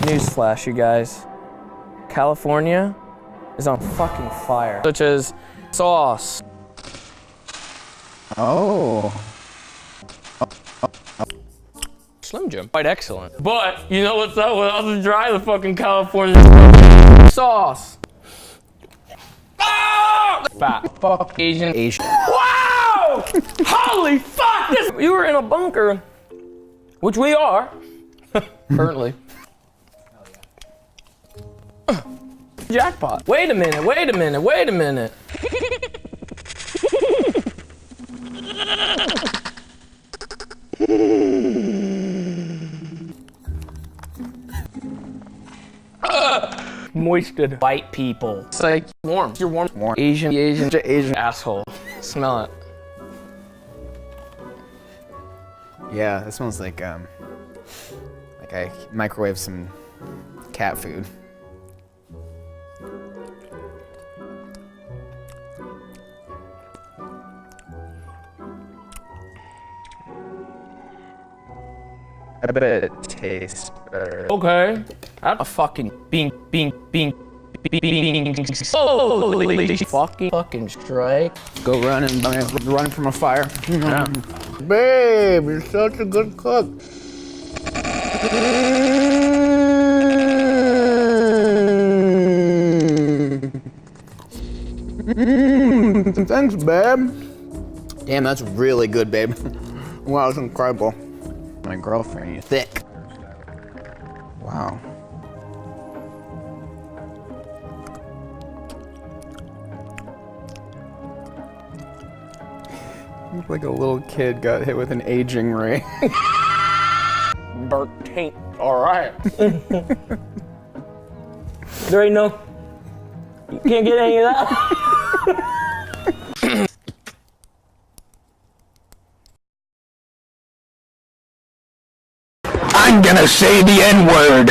Newsflash, you guys. California is on fucking fire. Such as sauce. Oh. Slim Jim. Quite excellent. But, you know what's up with us dry the fucking California sauce. Ah! Fat. Fuck Asian. Wow! Holy fuck! You were in a bunker, which we are, currently. Jackpot. Wait a minute, wait a minute, wait a minute. Moisted white people. It's like warm. You're warm. Asian asshole. Smell it. Yeah, that smells like I microwaved some cat food. I bet it tastes better. Okay. I'm a fucking bean. Holy fucking strike. Go running from a fire. Yeah. Babe, you're such a good cook. Thanks, babe. Damn, that's really good, babe. Wow, that's incredible. My girlfriend, you're thick. Wow. Like a little kid got hit with an aging ray. Burnt taint. All right. There ain't no. You can't get any of that. I'm gonna say the N-word.